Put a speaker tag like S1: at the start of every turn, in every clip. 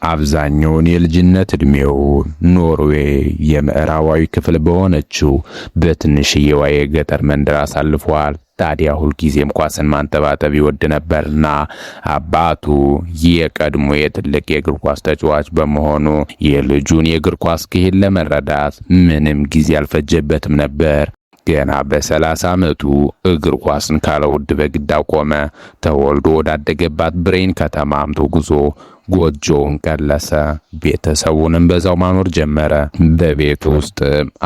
S1: አብዛኛውን የልጅነት ዕድሜው ኖርዌይ የምዕራባዊ ክፍል በሆነችው በትንሽዬዋ የገጠር መንደር አሳልፏል። ታዲያ ሁልጊዜም ኳስን ማንጠባጠብ ይወድ ነበርና አባቱ የቀድሞ የትልቅ የእግር ኳስ ተጫዋች በመሆኑ የልጁን የእግር ኳስ ክህል ለመረዳት ምንም ጊዜ አልፈጀበትም ነበር። ገና በ30 ዓመቱ እግር ኳስን ካለ ውድ በግድ አቆመ። ተወልዶ ወዳደገባት ብሬን ከተማም ተጉዞ ጎጆውን ቀለሰ። ቤተሰቡንም በዛው ማኖር ጀመረ። በቤት ውስጥ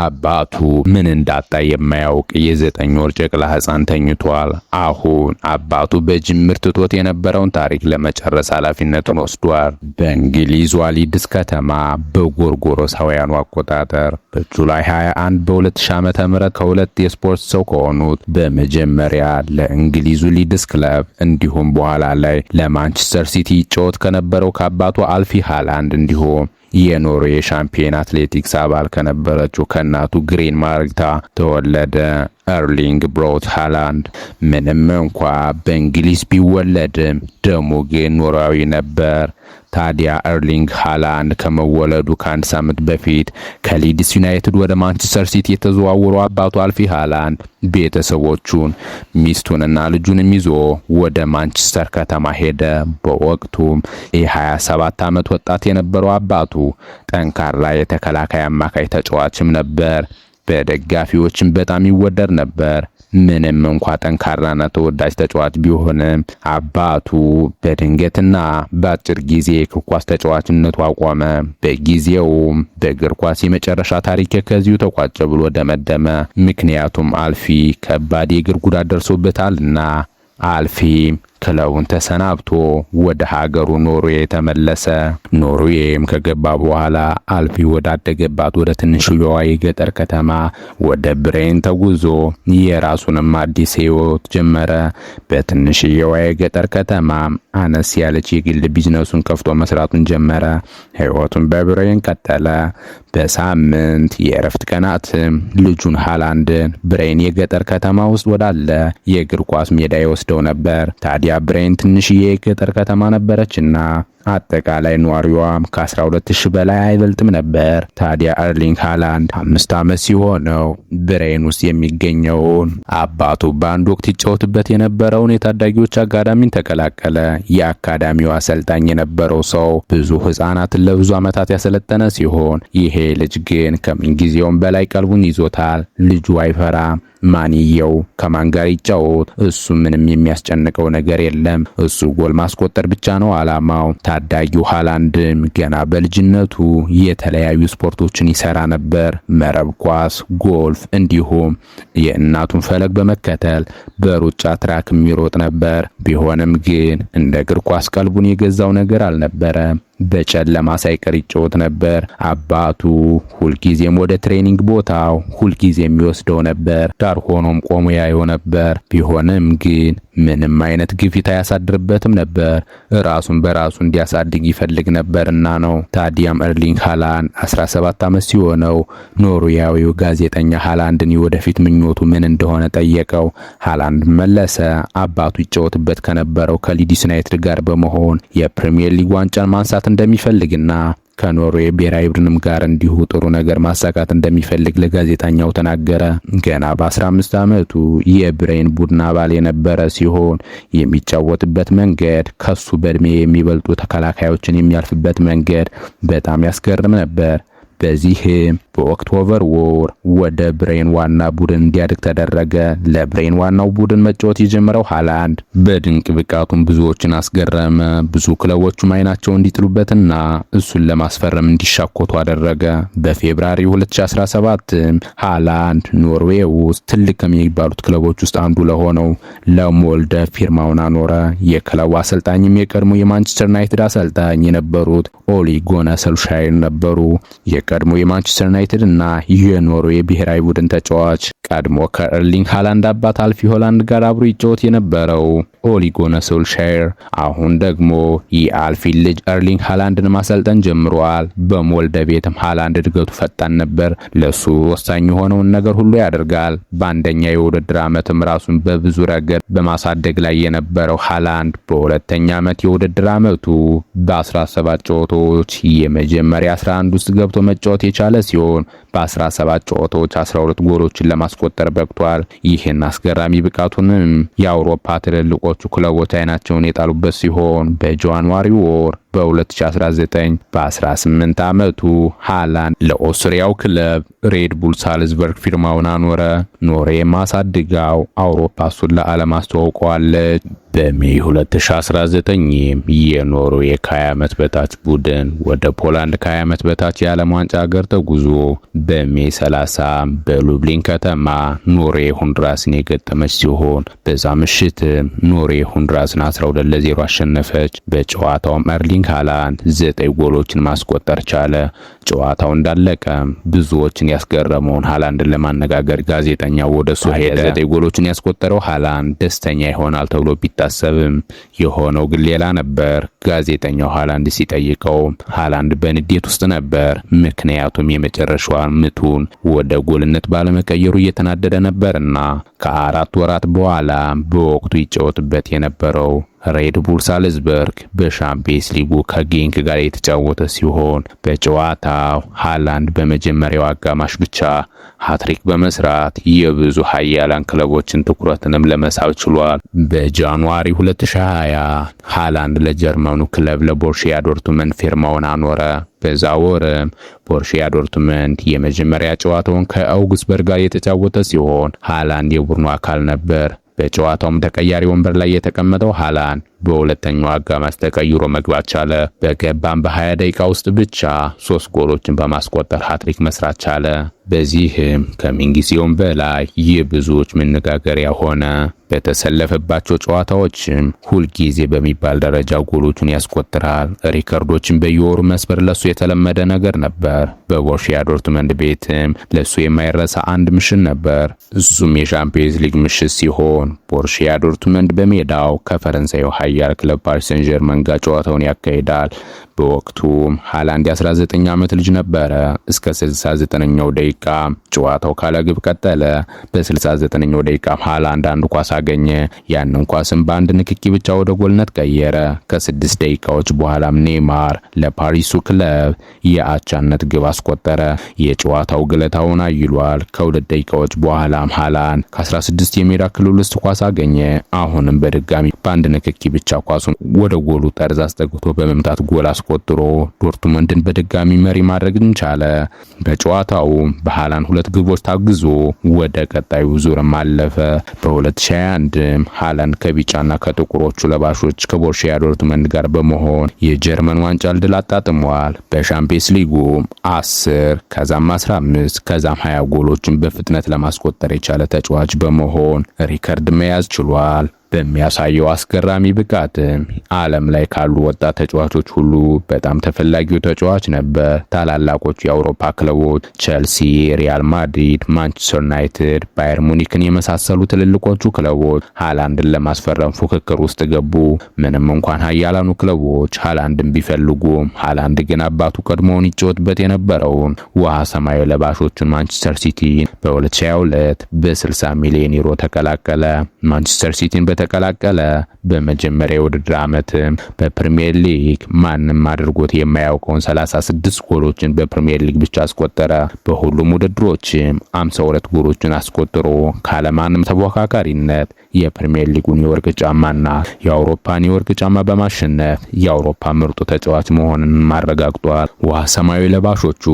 S1: አባቱ ምን እንዳጣ የማያውቅ የ9 ወር ጨቅላ ሕፃን ተኝቷል። አሁን አባቱ በጅምር ትቶት የነበረውን ታሪክ ለመጨረስ ኃላፊነቱን ወስዷል። በእንግሊዟ ሊድስ ከተማ በጎርጎሮሳውያኑ አቆጣጠር በጁላይ 21 በ2000 ዓ.ም ከሁለት የስፖርት ሰው ከሆኑት በመጀመሪያ ለእንግሊዙ ሊድስ ክለብ እንዲሁም በኋላ ላይ ለማንቸስተር ሲቲ ይጫወት ከነበረው ከአባቱ አልፊ ሃላንድ እንዲሁም የኖርዌይ ሻምፒዮን አትሌቲክስ አባል ከነበረችው ከእናቱ ግሬን ማርግታ ተወለደ። ኤርሊንግ ብሮት ሃላንድ ምንም እንኳ በእንግሊዝ ቢወለድም ደሙ ግን ኖርዌያዊ ነበር። ታዲያ ኤርሊንግ ሃላንድ ከመወለዱ ከአንድ ሳምንት በፊት ከሊድስ ዩናይትድ ወደ ማንቸስተር ሲቲ የተዘዋወረው አባቱ አልፊ ሃላንድ ቤተሰቦቹን ሚስቱንና ልጁንም ይዞ ወደ ማንቸስተር ከተማ ሄደ። በወቅቱም የ27 ዓመት ወጣት የነበረው አባቱ ጠንካራ የተከላካይ አማካይ ተጫዋችም ነበር። በደጋፊዎችም በጣም ይወደድ ነበር። ምንም እንኳ ጠንካራና ተወዳጅ ተጫዋች ቢሆንም አባቱ በድንገትና በአጭር ጊዜ የእግር ኳስ ተጫዋችነቱ አቆመ። በጊዜውም በእግር ኳስ የመጨረሻ ታሪክ ከዚሁ ተቋጨ ብሎ ደመደመ። ምክንያቱም አልፊ ከባድ የእግር ጉዳት ደርሶበታልና። አልፊ ክለቡን ተሰናብቶ ወደ ሀገሩ ኖርዌይ ተመለሰ። ኖርዌይም ከገባ በኋላ አልፊ ወዳደገባት ወደ ትንሽዬዋ የገጠር ከተማ ወደ ብሬን ተጉዞ የራሱንም አዲስ ሕይወት ጀመረ። በትንሽዬዋ የገጠር ከተማ አነስ ያለች የግል ቢዝነሱን ከፍቶ መስራቱን ጀመረ። ሕይወቱን በብሬን ቀጠለ። በሳምንት የእረፍት ቀናትም ልጁን ሃላንድን ብሬን የገጠር ከተማ ውስጥ ወዳለ የእግር ኳስ ሜዳ ይወስደው ነበር። ታዲያ ብሬን ትንሽዬ የገጠር ከተማ ነበረችና አጠቃላይ ኗሪዋም ከ12000 በላይ አይበልጥም ነበር። ታዲያ ኤርሊንግ ሃላንድ 5 ዓመት ሲሆነው ብሬን ውስጥ የሚገኘውን አባቱ በአንድ ወቅት ይጫወትበት የነበረውን የታዳጊዎች አካዳሚን ተቀላቀለ። የአካዳሚው አሰልጣኝ የነበረው ሰው ብዙ ሕፃናትን ለብዙ ዓመታት ያሰለጠነ ሲሆን ይሄ ልጅ ግን ከምንጊዜውም በላይ ቀልቡን ይዞታል። ልጁ አይፈራም። ማንየው ከማን ጋር ይጫወት እሱ ምንም የሚያስጨንቀው ነገር የለም። እሱ ጎል ማስቆጠር ብቻ ነው ዓላማው። ታዳጊው ሃላንድም ገና በልጅነቱ የተለያዩ ስፖርቶችን ይሰራ ነበር። መረብ ኳስ፣ ጎልፍ እንዲሁም የእናቱን ፈለግ በመከተል በሩጫ ትራክ የሚሮጥ ነበር። ቢሆንም ግን እንደ እግር ኳስ ቀልቡን የገዛው ነገር አልነበረም። በጨለማ ሳይቀር ይጫወት ነበር። አባቱ ሁልጊዜም ወደ ትሬኒንግ ቦታው ሁልጊዜም የሚወስደው ነበር። ዳር ሆኖም ቆሞ ያየው ነበር። ቢሆንም ግን ምንም አይነት ግፊት አያሳድርበትም ነበር። ራሱን በራሱ እንዲያሳድግ ይፈልግ ነበርና ነው። ታዲያም ኤርሊንግ ሃላንድ 17 ዓመት ሲሆነው ኖርዌያዊው ጋዜጠኛ ሃላንድን የወደፊት ምኞቱ ምን እንደሆነ ጠየቀው። ሃላንድ መለሰ። አባቱ ይጫወትበት ከነበረው ከሊድስ ዩናይትድ ጋር በመሆን የፕሪሚየር ሊግ ዋንጫን ማንሳት እንደሚፈልግና ከኖርዌይ ብሔራዊ ቡድንም ጋር እንዲሁ ጥሩ ነገር ማሳካት እንደሚፈልግ ለጋዜጠኛው ተናገረ። ገና በ15 ዓመቱ የብሬን ቡድን አባል የነበረ ሲሆን የሚጫወትበት መንገድ ከሱ በእድሜ የሚበልጡ ተከላካዮችን የሚያልፍበት መንገድ በጣም ያስገርም ነበር። በዚህም በኦክቶበር ወር ወደ ብሬን ዋና ቡድን እንዲያድግ ተደረገ። ለብሬን ዋናው ቡድን መጫወት የጀመረው ሃላንድ በድንቅ ብቃቱን ብዙዎችን አስገረመ። ብዙ ክለቦቹም አይናቸው እንዲጥሉበትና እሱን ለማስፈረም እንዲሻኮቱ አደረገ። በፌብራሪ 2017 ሃላንድ ኖርዌይ ውስጥ ትልቅ ከሚባሉት ክለቦች ውስጥ አንዱ ለሆነው ለሞልደ ፊርማውን አኖረ። የክለቡ አሰልጣኝም የቀድሞ የማንቸስተር ዩናይትድ አሰልጣኝ የነበሩት ኦሊ ጉናር ሶልሻየር ነበሩ። የቀድሞ የማንቸስተር ዩናይትድ እና የኖርዌይ ብሔራዊ ቡድን ተጫዋች ቀድሞ ከኤርሊንግ ሃላንድ አባት አልፊ ሆላንድ ጋር አብሮ ይጫወት የነበረው ኦሊ ጉናር ሶልሻየር አሁን ደግሞ የአልፊ ልጅ ኤርሊንግ ሃላንድን ማሰልጠን ጀምሯል። በሞልደ ቤትም ሃላንድ እድገቱ ፈጣን ነበር። ለሱ ወሳኝ የሆነውን ነገር ሁሉ ያደርጋል። በአንደኛ የውድድር ዓመትም ራሱን በብዙ ረገድ በማሳደግ ላይ የነበረው ሃላንድ በሁለተኛ ዓመት የውድድር ዓመቱ በ17 ጨዋታዎች የመጀመሪያ 11 ውስጥ ገብቶ መጫወት የቻለ ሲሆን በ17 ጨዋታዎች 12 ጎሎችን ለማስቆጠር በቅቷል። ይህን አስገራሚ ብቃቱንም የአውሮፓ ትልልቆቹ ክለቦች አይናቸውን የጣሉበት ሲሆን በጃንዋሪ ወር በ2019 በ18 ዓመቱ ሃላንድ ለኦስትሪያው ክለብ ሬድ ቡል ሳልዝበርግ ፊርማውን አኖረ። ኖርዌይም አሳድጋው አውሮፓ እሱን ለዓለም አስተዋውቀዋለች። በሜይ 2019 የኖርዌይ ከ20 ዓመት በታች ቡድን ወደ ፖላንድ ከ20 ዓመት በታች የዓለም ዋንጫ ሀገር ተጉዞ በሜይ 30 በሉብሊን ከተማ ኖርዌይ ሆንዱራስን የገጠመች ሲሆን በዛ ምሽት ኖርዌይ ሆንዱራስን 12-0 አሸነፈች። በጨዋታውም ኤርሊንግ ሃላንድ 9 ጎሎችን ማስቆጠር ቻለ። ጨዋታው እንዳለቀ ብዙዎችን ያስገረመውን ሃላንድን ለማነጋገር ጋዜጠኛው ወደሱ ሄደ። 9 ጎሎችን ያስቆጠረው ሃላንድ ደስተኛ ይሆናል ተብሎ ቢታሰብም የሆነው ግን ሌላ ነበር። ጋዜጠኛው ሃላንድ ሲጠይቀው ሃላንድ በንዴት ውስጥ ነበር። ምክንያቱም የመጨረሻዋን ምቱን ወደ ጎልነት ባለመቀየሩ እየተናደደ ነበርና ከ4 ወራት በኋላ በወቅቱ ይጫወትበት የነበረው ሬድ ቡል ሳልዝበርግ በሻምፒየንስ ሊጉ ከጌንክ ጋር የተጫወተ ሲሆን በጨዋታው ሃላንድ በመጀመሪያው አጋማሽ ብቻ ሃትሪክ በመስራት የብዙ ኃያላን ክለቦችን ትኩረትንም ለመሳብ ችሏል። በጃንዋሪ 2020 ሃላንድ ለጀርመኑ ክለብ ለቦሩሲያ ዶርትመንድ ፊርማውን አኖረ። በዛ ወርም ቦሩሲያ ዶርትመንድ የመጀመሪያ ጨዋታውን ከአውግስበርግ ጋር የተጫወተ ሲሆን ሃላንድ የቡድኑ አካል ነበር። በጨዋታውም ተቀያሪ ወንበር ላይ የተቀመጠው ሃላንድ በሁለተኛው አጋማሽ ተቀይሮ መግባት ቻለ። በገባም በ20 ደቂቃ ውስጥ ብቻ 3 ጎሎችን በማስቆጠር ሃትሪክ መስራት ቻለ። በዚህም ከምንጊዜውም በላይ የብዙዎች መነጋገሪያ ሆነ። በተሰለፈባቸው ጨዋታዎችም ሁልጊዜ በሚባል ደረጃ ጎሎቹን ያስቆጥራል። ሪከርዶችን በየወሩ መስበር ለሱ የተለመደ ነገር ነበር። በቦሩሲያ ዶርትመንድ ቤትም ለሱ የማይረሳ አንድ ምሽት ነበር። እሱም የሻምፒየንስ ሊግ ምሽት ሲሆን ቦሩሲያ ዶርትመንድ በሜዳው ከፈረንሳዩ ኃያል ክለብ ፓሪስ ሰን ዠርመን ጋር ጨዋታውን ያካሂዳል። በወቅቱም ሃላንድ 19 ዓመት ልጅ ነበረ። እስከ 69ኛው ደቂቃ ጨዋታው ካለ ግብ ቀጠለ። በ69ኛው ደቂቃ ሃላንድ አንድ ኳስ አገኘ። ያንን ኳስም በአንድ ንክኪ ብቻ ወደ ጎልነት ቀየረ። ከ6 ደቂቃዎች በኋላም ኔይማር ለፓሪሱ ክለብ የአቻነት ግብ አስቆጠረ። የጨዋታው ገለታውን አይሏል። ከ2 ደቂቃዎች በኋላም ሃላንድ ከ16 የሜዳ ክልል ውስጥ ኳስ አገኘ። አሁንም በድጋሚ በአንድ ንክኪ ብቻ ኳሱን ወደ ጎሉ ጠርዝ አስጠግቶ በመምታት ጎል አስቆጥሮ ዶርትመንድን በድጋሚ መሪ ማድረግ ቻለ። በጨዋታው በሃላንድ 2 ግቦች ታግዞ ወደ ቀጣዩ ዙርም አለፈ። በ2021 ሃላንድ ከቢጫና ከጥቁሮቹ ለባሾች ከቦሩሲያ ዶርትመንድ ጋር በመሆን የጀርመን ዋንጫ ድል አጣጥሟል። በሻምፒየንስ ሊጉ 10 ከዛም 15 ከዛም 20 ጎሎችን በፍጥነት ለማስቆጠር የቻለ ተጫዋች በመሆን ሪከርድ መያዝ ችሏል። በሚያሳየው አስገራሚ ብቃት ዓለም ላይ ካሉ ወጣት ተጫዋቾች ሁሉ በጣም ተፈላጊው ተጫዋች ነበር። ታላላቆቹ የአውሮፓ ክለቦች ቼልሲ፣ ሪያል ማድሪድ፣ ማንቸስተር ዩናይትድ፣ ባየር ሙኒክን የመሳሰሉ ትልልቆቹ ክለቦች ሃላንድን ለማስፈረም ፉክክር ውስጥ ገቡ። ምንም እንኳን ኃያላኑ ክለቦች ሃላንድን ቢፈልጉም ሃላንድ ግን አባቱ ቀድሞውን ይጫወትበት የነበረውን ውሃ ሰማያዊ ለባሾቹን ማንቸስተር ሲቲ በ2022 በ60 ሚሊዮን ዩሮ ተቀላቀለ። ማንቸስተር ሲቲን ተቀላቀለ። በመጀመሪያው የውድድር ዓመትም በፕሪሚየር ሊግ ማንም አድርጎት የማያውቀውን 36 ጎሎችን በፕሪሚየር ሊግ ብቻ አስቆጠረ። በሁሉም ውድድሮችም 52 ጎሎችን አስቆጥሮ ካለማንም ተፎካካሪነት የፕሪሚየር ሊጉን የወርቅ ጫማና የአውሮፓን የወርቅ ጫማ በማሸነፍ የአውሮፓ ምርጡ ተጫዋች መሆኑን ማረጋግጧል። ውሃ ሰማያዊ ለባሾቹ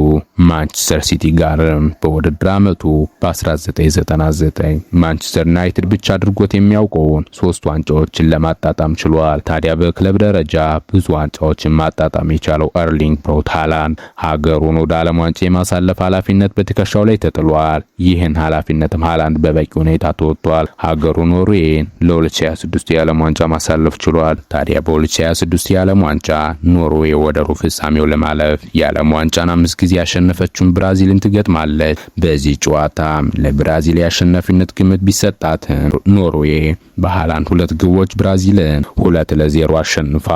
S1: ማንቸስተር ሲቲ ጋርም በውድድር ዓመቱ በ1999 ማንቸስተር ዩናይትድ ብቻ አድርጎት የሚያውቀውን 3 ዋንጫዎችን ለማጣጣም ችሏል። ታዲያ በክለብ ደረጃ ብዙ ዋንጫዎችን ማጣጣም የቻለው ኤርሊንግ ብራውት ሃላንድ ሀገሩን ወደ ዓለም ዋንጫ የማሳለፍ ኃላፊነት በትከሻው ላይ ተጥሏል። ይህን ኃላፊነትም ሃላንድ በበቂ ሁኔታ ተወጥቷል። ሀገሩ ኖርዌይን ለ2026 የዓለም ዋንጫ ማሳለፍ ችሏል። ታዲያ በ2026 የዓለም ዋንጫ ኖርዌይ ወደ ሩብ ፍጻሜው ለማለፍ የዓለም ዋንጫን 5 ጊዜ ያሸነፈችውን ብራዚልን ትገጥማለች። በዚህ ጨዋታም ለብራዚል የአሸናፊነት ግምት ቢሰጣትም ኖርዌይ በሃላንድ 2 ግቦች ብራዚልን 2-0 አሸንፋ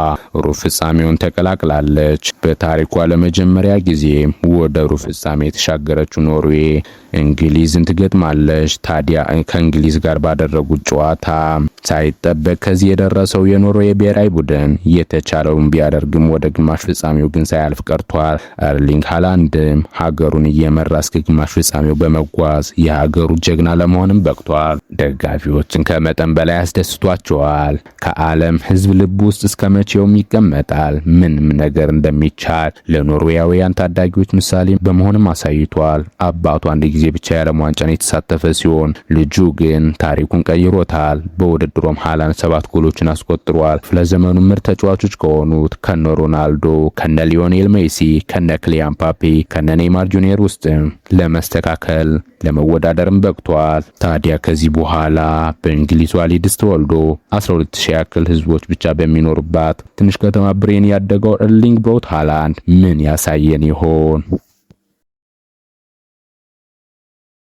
S1: ሩብ ፍጻሜውን ተቀላቅላለች። በታሪኳ ለመጀመሪያ ጊዜ ወደ ሩብ ፍጻሜ የተሻገረችው ኖርዌይ እንግሊዝን ትገጥማለች። ታዲያ ከእንግሊዝ ጋር ባደረጉት ጨዋታ ሳይጠበቅ ከዚህ የደረሰው የኖርዌይ ብሔራዊ ቡድን የተቻለውን ቢያደርግም ወደ ግማሽ ፍጻሜው ግን ሳያልፍ ቀርቷል። ኤርሊንግ ሃላንድም ሀገሩን እየመራ እስከ ግማሽ ፍጻሜው በመጓዝ የሀገሩ ጀግና ለመሆንም በቅቷል። ደጋፊዎችን ከመጠን በላይ አስደስቷቸዋል። ከዓለም ሕዝብ ልብ ውስጥ እስከ መቼውም ይቀመጣል። ምንም ነገር እንደሚቻል ለኖርዌያውያን ታዳጊዎች ምሳሌ በመሆንም አሳይቷል። አባቱ አንድ ጊዜ ብቻ የዓለም ዋንጫን የተሳተፈ ሲሆን ልጁ ግን ታሪኩን ቀይሮታል። በውድድሩም ሃላንድ 7 ጎሎችን አስቆጥሯል። ለዘመኑ ምርጥ ተጫዋቾች ከሆኑት ከነ ሮናልዶ፣ ከነ ሊዮኔል ሜሲ፣ ከነ ክሊያን ምባፔ፣ ከነ ኔይማር ጁኒየር ውስጥ ለመስተካከል ለመወዳደርም በቅቷል። ታዲያ ከዚህ በኋላ በእንግሊዟ ሊድስ ተወልዶ 12000 ያክል ህዝቦች ብቻ በሚኖርባት ትንሽ ከተማ ብሬን ያደገው ኤርሊንግ ብራውት ሃላንድ ምን ያሳየን ይሆን?